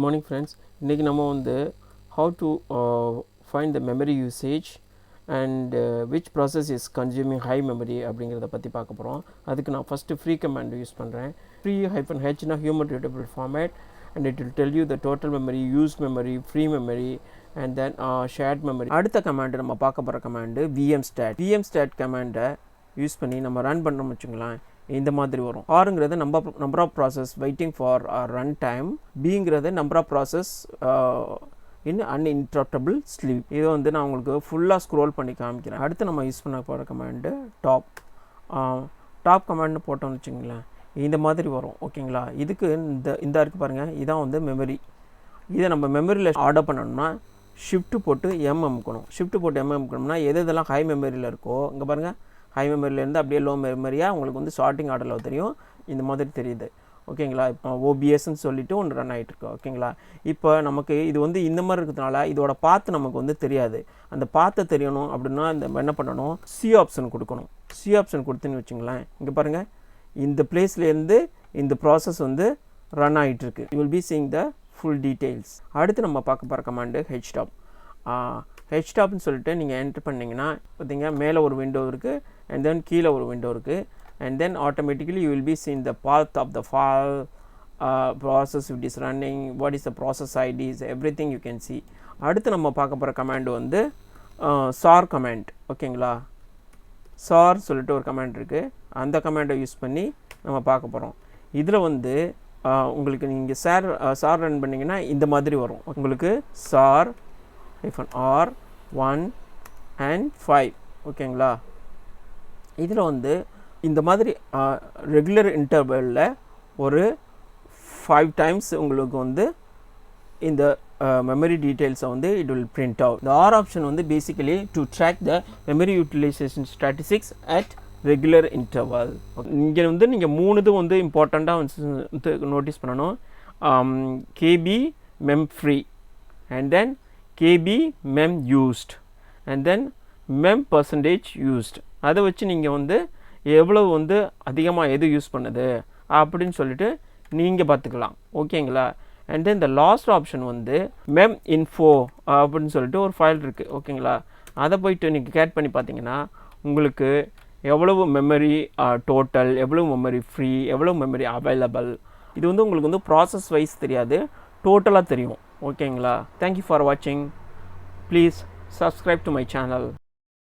morning friends. இன்றைக்கி நம்ம வந்து how to find the memory usage and which process is consuming high memory அப்படிங்கிறத பற்றி பார்க்க போகிறோம். அதுக்கு நான் ஃபஸ்ட்டு free command யூஸ் பண்ணுறேன். free-h னா human readable format and it will tell you the total memory, used memory, free memory and then shared memory. அடுத்த command நம்ம பார்க்க போகிற கமாண்டு vmstat கமாண்டை யூஸ் பண்ணி நம்ம ரன் பண்ணுறோம்னு வச்சுங்களேன். இந்த மாதிரி வரும். ஆறுங்கிறது number of process waiting for run time. பிங்கிறது number of process in uninterruptible sleep. இதை வந்து நான் உங்களுக்கு ஃபுல்லாக ஸ்க்ரோல் பண்ணி காமிக்கிறேன். அடுத்து நம்ம யூஸ் பண்ண போகிற கமாண்டு டாப் கமாண்ட்னு போட்டோம்னு வச்சுங்களேன், இந்த மாதிரி வரும். ஓகேங்களா, இதுக்கு இந்த இருக்குது பாருங்கள், இதான் வந்து மெமரி. இதை நம்ம மெமரியில் ஆர்டர் பண்ணணும்னா ஷிஃப்ட்டு போட்டு அமுக்கணும். ஷிஃப்ட்டு போட்டு அமுக்கணும்னா எதெல்லாம் ஹை மெமரியில் இருக்கோ இங்கே பாருங்கள், ஹை மெமரியிலேருந்து அப்படியே லோ மெமரியாக உங்களுக்கு வந்து ஷார்ட்டிங் ஆர்டரில் தெரியும். இந்த மாதிரி தெரியுது. ஓகேங்களா, இப்போ ஓபிஎஸ்ன்னு சொல்லிவிட்டு ஒன்று ரன் ஆகிட்டுருக்கு. ஓகேங்களா, இப்போ நமக்கு இது வந்து இந்த மாதிரி இருக்கிறதுனால இதோட பாத்து நமக்கு வந்து தெரியாது. அந்த பாத்தை தெரியணும் அப்படின்னா என்ன பண்ணணும், சி ஆப்ஷன் கொடுக்கணும். சி ஆப்ஷன் கொடுத்துன்னு வச்சுங்களேன், இங்கே பாருங்கள், இந்த பிளேஸ்லேருந்து இந்த ப்ராசஸ் வந்து ரன் ஆகிட்டுருக்கு. You will be seeing the full details. அடுத்து நம்ம பார்க்க போகிற கமாண்டு ஹெச்டாப். ஹெச்டாப்னு சொல்லிட்டு நீங்கள் என்ட்ரு பண்ணிங்கன்னா பார்த்தீங்கன்னா மேலே ஒரு விண்டோ இருக்குது அண்ட் தென் கீழே ஒரு விண்டோ இருக்குது and then automatically you will be seeing the path of the file, process it is running, what is the process IDs, everything you can see. அடுத்து நம்ம பார்க்க போகிற கமாண்ட் வந்து SAR கமாண்ட். ஓகேங்களா, SAR சொல்லிட்டு ஒரு கமாண்ட் இருக்குது. அந்த கமாண்டை யூஸ் பண்ணி நம்ம பார்க்க போகிறோம். இதில் வந்து உங்களுக்கு நீங்கள் SAR ரன் பண்ணிங்கன்னா இந்த மாதிரி வரும். உங்களுக்கு SAR -R1 and 5. ஓகேங்களா, இதில் வந்து இந்த மாதிரி ரெகுலர் இன்டர்வலில் ஒரு 5 டைம்ஸ் உங்களுக்கு வந்து இந்த மெமரி டீட்டெயில்ஸை வந்து இட் வில் பிரிண்ட் அவுட். இந்த ஆர் ஆப்ஷன் வந்து basically to track the memory utilisation statistics at regular interval. இங்கே வந்து நீங்கள் 3 இது வந்து இம்பார்ட்டண்ட்டாக வந்து நோட்டீஸ் பண்ணணும். KB mem free and then KB mem used and then mem percentage used. அதை வச்சு நீங்கள் வந்து எவ்வளவு வந்து அதிகமாக எது யூஸ் பண்ணுது அப்படின்னு சொல்லிட்டு நீங்கள் பார்த்துக்கலாம். ஓகேங்களா, அண்ட் தென் இந்த லாஸ்ட் ஆப்ஷன் வந்து மெம் இன்ஃபோ அப்படின்னு சொல்லிட்டு ஒரு ஃபைல் இருக்குது. ஓகேங்களா, அதை போய்ட்டு நீங்கள் கேட் பண்ணி பார்த்தீங்கன்னா உங்களுக்கு எவ்வளவு மெமரி டோட்டல், எவ்வளவு மெமரி ஃப்ரீ, எவ்வளவு மெமரி அவைலபிள், இது வந்து உங்களுக்கு வந்து ப்ராசஸ் வைஸ் தெரியாது, டோட்டலாக தெரியும். ஓகேங்களா, தேங்க்யூ ஃபார் வாட்சிங். Please subscribe to my channel.